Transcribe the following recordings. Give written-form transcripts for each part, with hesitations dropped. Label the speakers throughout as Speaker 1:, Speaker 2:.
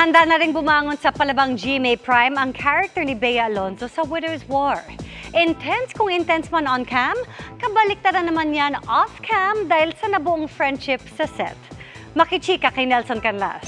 Speaker 1: Handa na rin bumangon sa palabang GMA Prime ang character ni Bea Alonzo sa Widow's War. Intense kung intense man on-cam, kabaliktaran naman yan off-cam dahil sa nabuong friendship sa set. Makichika kay Nelson Canlas.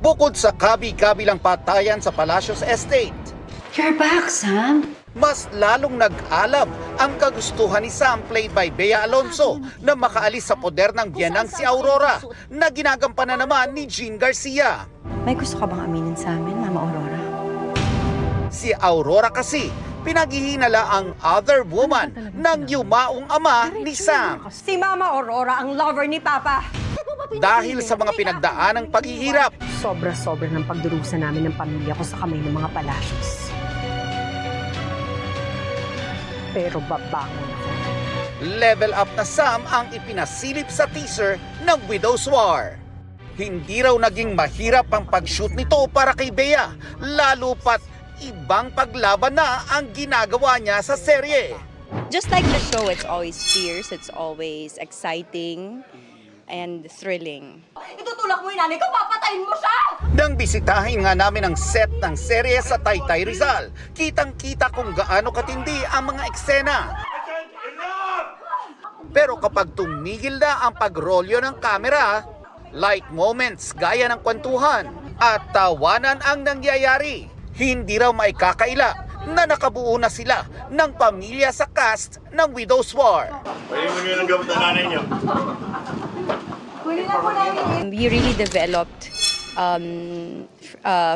Speaker 2: Bukod sa kabi-kabilang patayan sa Palacios Estate,
Speaker 3: You're back, Sam.
Speaker 2: mas lalong nag-alab ang kagustuhan ni Sam played by Bea Alonzo na makaalis sa poder ng biyanang si Aurora na ginagampanan naman ni Jean Garcia.
Speaker 3: May gusto ka bang aminin sa amin, Mama Aurora?
Speaker 2: Si Aurora kasi pinaghihinala ang other woman ng yumaong ama ni Sam.
Speaker 4: Si Mama Aurora ang lover ni Papa.
Speaker 2: Dahil sa mga pinagdaanang paghihirap,
Speaker 4: Sobra-sobra ng pagdurusa namin ng pamilya ko sa kamay ng mga Palacios. Pero babangon ako.
Speaker 2: level up na Sam ang ipinasilip sa teaser ng Widow's War. Hindi raw naging mahirap ang pag-shoot nito para kay Bea, lalo pat ibang paglaban na ang ginagawa niya sa serye.
Speaker 5: Just like the show, it's always fierce, it's always exciting and thrilling.
Speaker 4: Itutulak mo yung nanay ko, papatayin mo siya!
Speaker 2: Nang bisitahin nga namin ang set ng serye sa Taytay Rizal, kitang-kita kung gaano katindi ang mga eksena. Pero kapag tumigil na ang pagrolyo ng kamera, light moments gaya ng kwentuhan at tawanan ang nangyayari. Hindi raw maikakaila na nakabuo na sila ng pamilya sa cast ng Widow's War.
Speaker 6: Pwede mo nyo ng gamit na nanay nyo.
Speaker 5: We really developed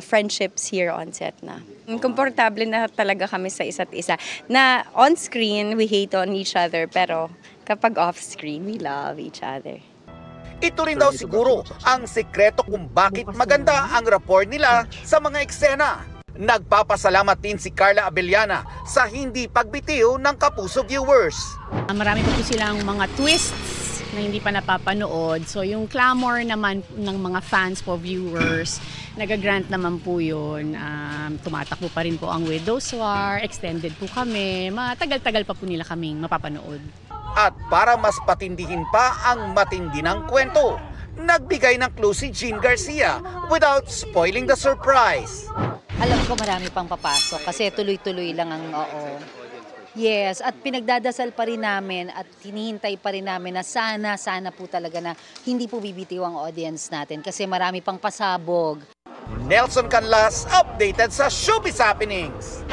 Speaker 5: friendships here on set na. Komportable na talaga kami sa isa't isa. Na on screen, we hate on each other, pero kapag off screen, we love each other.
Speaker 2: Ito rin daw siguro ang sekreto kung bakit maganda ang rapport nila sa mga eksena. Nagpapasalamat din si Carla Abellana sa hindi pagbitiw ng kapuso viewers.
Speaker 7: Marami pa po silang mga twists na hindi pa napapanood. So yung clamor naman ng mga fans po, viewers, nagagrant naman po yun. Tumatakbo pa rin po ang Widow's War, extended po kami. Matagal-tagal pa po nila kaming mapapanood.
Speaker 2: At para mas patindihin pa ang matindi ng kwento, nagbigay ng clue si Jean Garcia without spoiling the surprise.
Speaker 8: Alam ko marami pang papasok kasi tuloy-tuloy lang ang oo. Yes, at pinagdadasal pa rin namin at hinihintay pa rin namin na sana po talaga na hindi po bibitiw ang audience natin kasi marami pang pasabog.
Speaker 2: Nelson Canlas, updated sa Showbiz Happenings.